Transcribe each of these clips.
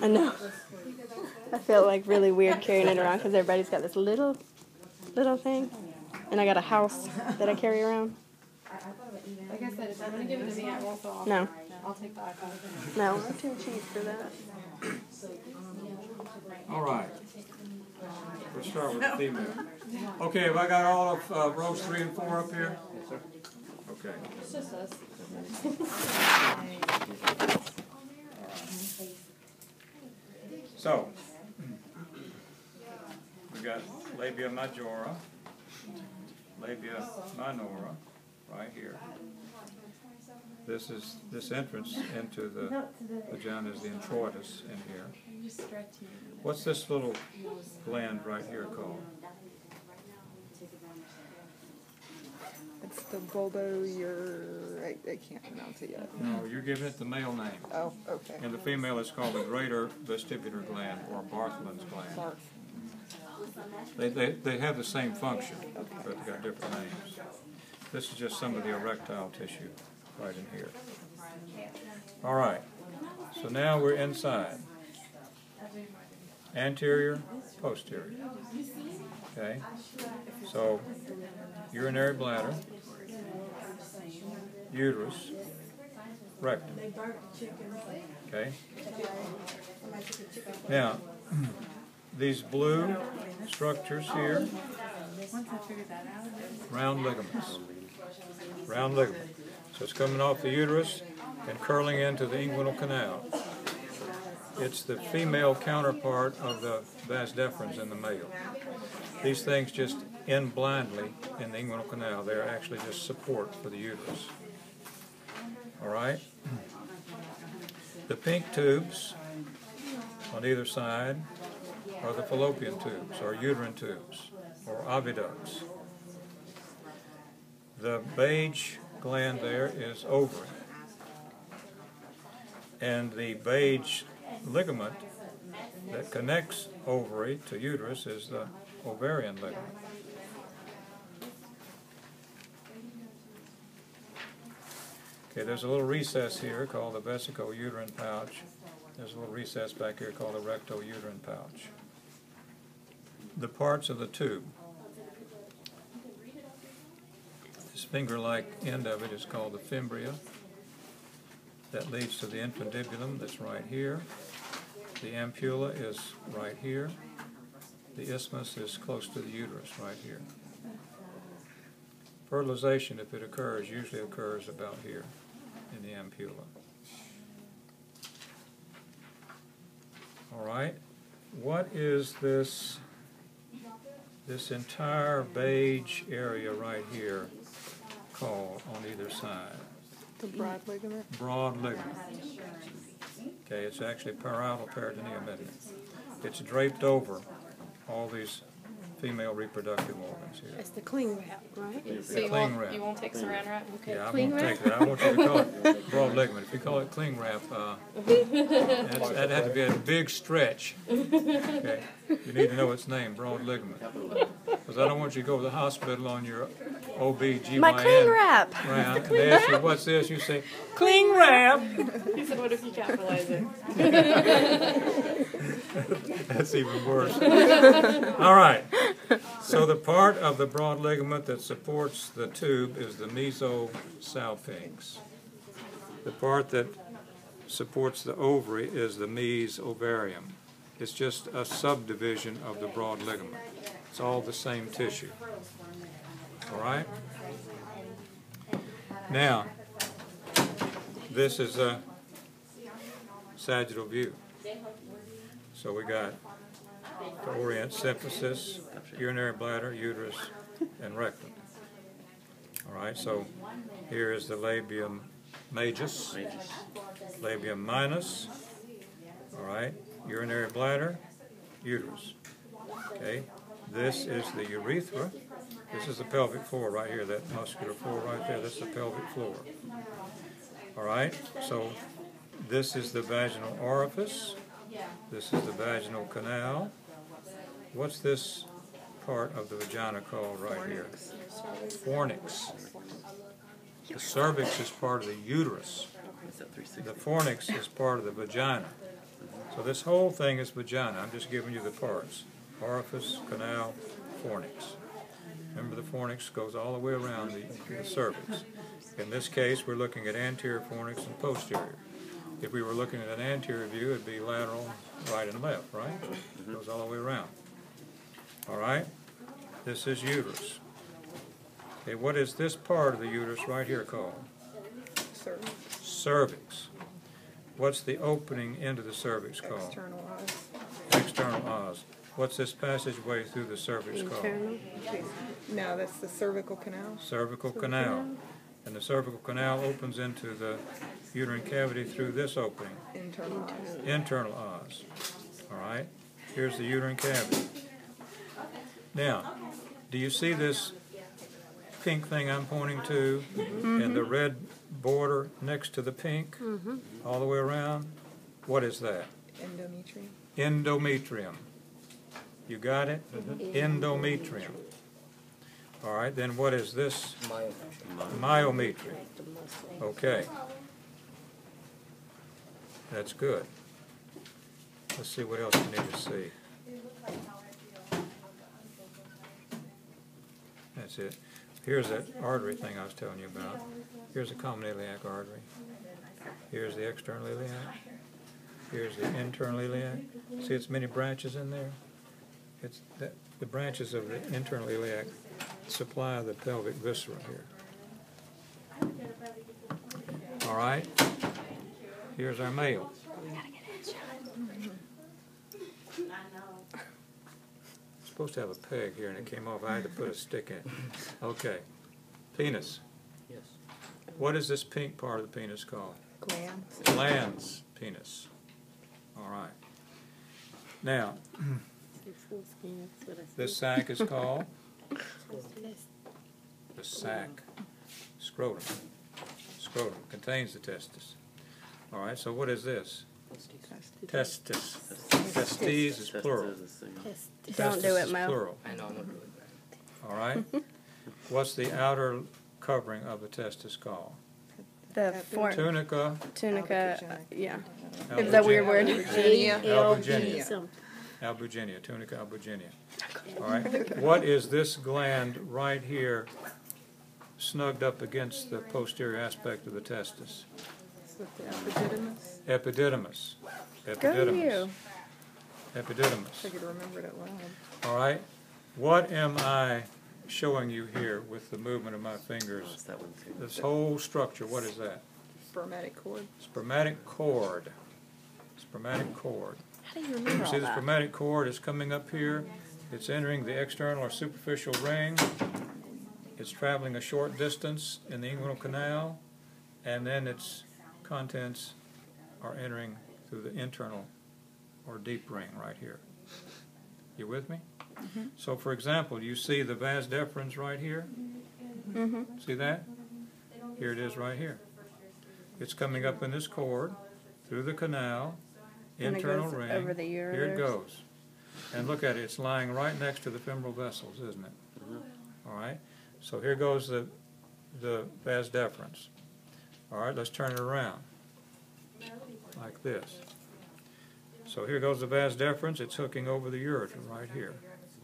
I know. I feel like really weird carrying it around because everybody's got this little thing, and I got a house that I carry around. Like I said, if you're going to give it to me, I won't feel awkward. No. I'll take the iPhone. No, I'm too cheap for that. All right. We'll start with the female. Okay, have I got all of rows 3 and 4 up here? Yes, sir. Okay. It's just us. So, we got labia majora, labia minora, right here. This entrance into the vagina is the introitus in here. What's this little gland right here called? It's the I can't pronounce it yet. No, you're giving it the male name. Oh, okay. And the female is called the greater vestibular gland, or Bartholin's gland. They have the same function, but they got different names. This is just some of the erectile tissue right in here. All right, so now we're inside. Anterior, posterior. Okay, so urinary bladder, uterus, rectum. Okay. Now, these blue structures here, round ligaments. Round ligament. So it's coming off the uterus and curling into the inguinal canal. It's the female counterpart of the vas deferens in the male. These things just end blindly in the inguinal canal. They're actually just support for the uterus. All right? The pink tubes on either side are the fallopian tubes, or uterine tubes, or oviducts. The beige gland there is ovary. And the beige ligament that connects ovary to uterus is the ovarian ligament. Okay, there's a little recess here called the vesico-uterine pouch. There's a little recess back here called the recto-uterine pouch. The parts of the tube. This finger-like end of it is called the fimbria. That leads to the infundibulum that's right here. The ampulla is right here. The isthmus is close to the uterus right here. Fertilization, if it occurs, usually occurs about here in the ampulla. All right. What is this entire beige area right here called on either side? The broad ligament? Broad ligament. Okay, it's actually parietal peritoneum, isn't it? It's draped over all these female reproductive organs here. It's the cling wrap, right? So you won't take saran wrap? Okay, yeah, I cling won't wrap? take that. I want you to call it broad ligament. If you call it cling wrap, that'd have to be a big stretch. Okay, you need to know its name, broad ligament. Because I don't want you to go to the hospital on your OB-GYN. My cling wrap! Right, they ask you, what's this? You say, cling wrap! He said, what if you capitalize it? That's even worse. All right. So the part of the broad ligament that supports the tube is the mesosalpinx. The part that supports the ovary is the mesovarium. It's just a subdivision of the broad ligament. It's all the same tissue. All right? Now, this is a sagittal view. So we got to orient symphysis, urinary bladder, uterus, and rectum. All right, so here is the labium majus, labium minus, all right, urinary bladder, uterus. Okay, this is the urethra. This is the pelvic floor right here, that muscular floor right there, that's the pelvic floor. All right, so this is the vaginal orifice. This is the vaginal canal. What's this part of the vagina called right here? Fornix. The cervix is part of the uterus. The fornix is part of the vagina. So this whole thing is vagina. I'm just giving you the parts. Orifice, canal, fornix. Remember, the fornix goes all the way around the cervix. In this case, we're looking at anterior fornix and posterior. If we were looking at an anterior view, it'd be lateral, right and left, right? Goes all the way around. All right? This is uterus. Okay, what is this part of the uterus right here called? Cervix. Cervix. What's the opening into the cervix called? External eyes. External os. What's this passageway through the cervix called? Internal. No, that's the cervical canal. Cervical canal. And the cervical canal opens into the uterine cavity through this opening. Internal eyes. Internal os. All right? Here's the uterine cavity. Now, do you see this pink thing I'm pointing to and the red border next to the pink all the way around? What is that? Endometrium. Endometrium. You got it? Endometrium. All right, then what is this? Myometrium. Okay. That's good. Let's see what else we need to see. That's it. Here's that artery thing I was telling you about. Here's the common iliac artery. Here's the external iliac. Here's the internal iliac. See its many branches in there? It's that, the branches of the internal iliac supply the pelvic viscera here. All right. Here's our male. Supposed to have a peg here and it came off. I had to put a stick in. Okay. Penis. Yes. What is this pink part of the penis called? Glands. Glans penis. All right. Now, this sac is called the sac. Scrotum. Scrotum contains the testis. All right. So what is this? Testis. Testes is plural. Don't do it, Testis is Mo. plural. I know, I'm not doing that. All right. What's the outer covering of the testis called? The Tunica tunica, Albuginea. yeah. albuginea. Is that weird word? Albuginea. Albuginea. Tunica albuginea. All right. What is this gland right here snugged up against the posterior aspect of the testis? Is that the epididymis? Epididymis. Go Epididymis. you. Epididymis. I could remember it out loud. All right. What am I showing you here with the movement of my fingers? That's that one too. This whole structure, what is that? Spermatic cord. Spermatic cord. Spermatic cord. How do you remember all See the that? spermatic cord is coming up here. It's entering the external or superficial ring. It's traveling a short distance in the inguinal canal, and then its contents are entering through the internal or deep ring right here. You with me? So, for example, you see the vas deferens right here? See that? Here it is right here. It's coming up in this cord, through the canal, And it internal goes ring. over the Here it ureters. goes. And look at it, it's lying right next to the femoral vessels, isn't it? All right? So here goes the vas deferens. All right, let's turn it around. Like this. So here goes the vas deferens. It's hooking over the ureter right here,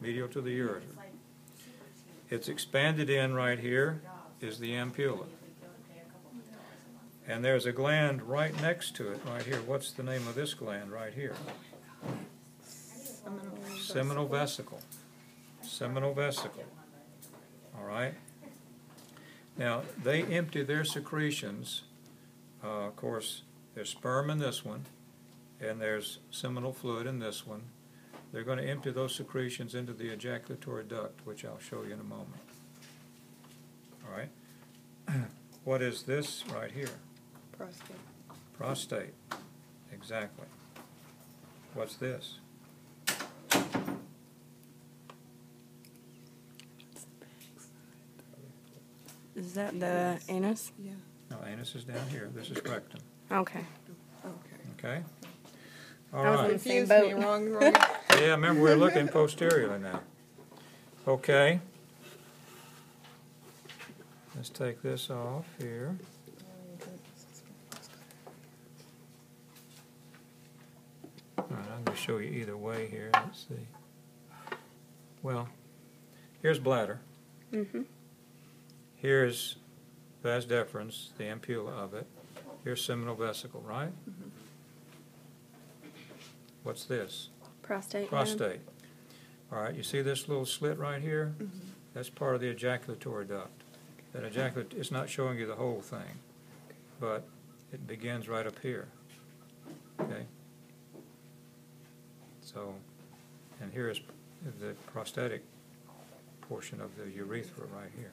medial to the ureter. It's expanded in right here is the ampulla. And there's a gland right next to it right here. What's the name of this gland right here? Seminal vesicle. Seminal vesicle. All right? Now, they empty their secretions. Of course, there's sperm in this one, and there's seminal fluid in this one. They're going to empty those secretions into the ejaculatory duct, which I'll show you in a moment. All right? What is this right here? Prostate. Prostate. Exactly. What's this? Is that the anus? Yeah. No, anus is down here. This is rectum. Okay. Okay. Okay? All I was right. in the same Confused me. boat. Wrong. Yeah, remember we're looking posteriorly now. Okay. Let's take this off here. All right, I'm going to show you either way here. Let's see. Well, here's bladder. Mm-hmm. Here's vas deferens, the ampulla of it. Here's seminal vesicle, right? What's this? Prostate. yeah. Prostate. All right, you see this little slit right here? That's part of the ejaculatory duct. That it's not showing you the whole thing, but it begins right up here. Okay? So, and here is the prostatic portion of the urethra right here.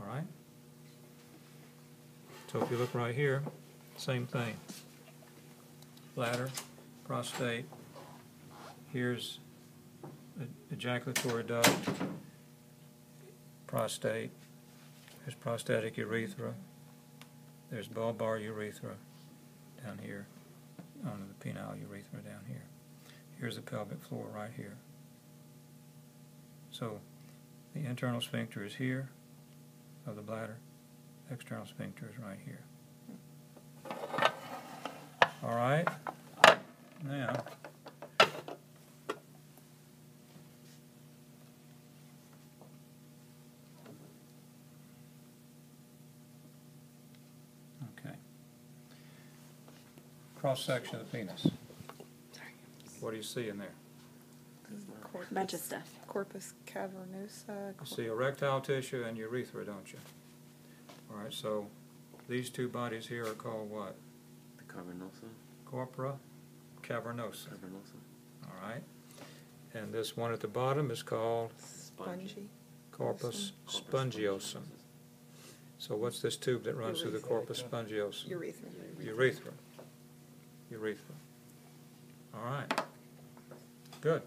All right? So if you look right here, same thing. Bladder, prostate, here's the ejaculatory duct, prostate, there's prostatic urethra, there's bulbar urethra down here, on the penile urethra down here. Here's the pelvic floor right here. So the internal sphincter is here of the bladder, external sphincter is right here. All right, now okay. Cross section of the penis. What do you see in there? A bunch of stuff. Corpus cavernosa. You see erectile tissue and urethra, don't you? All right, so these two bodies here are called what? The cavernosa. Corpora cavernosa. Cavernosa. All right. And this one at the bottom is called Spongy. corpus spongiosum. So what's this tube that runs through the corpus spongiosum? Urethra. Urethra. Urethra. All right. Good.